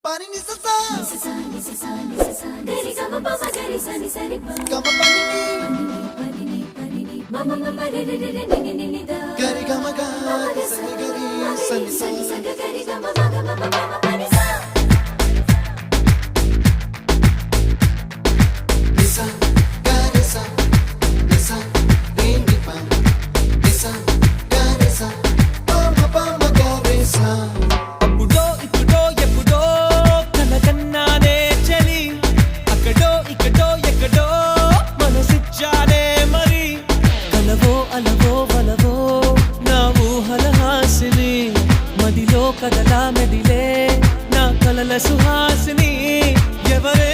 pani ni sa sa gari ga ma pa ma gari sa ni sa ri pa ga ma pani ni ma ma ma re re re ni ni ni da gari ga ma ga sa ni gari sa ni sa gari ga ma ga ma ma ma pa ni sa ni sa gari sa ni sa re ni pa ni sa gari sa pa ma gari sa కదలా మెదిలే నా కలల సుహాసిని ఎవరే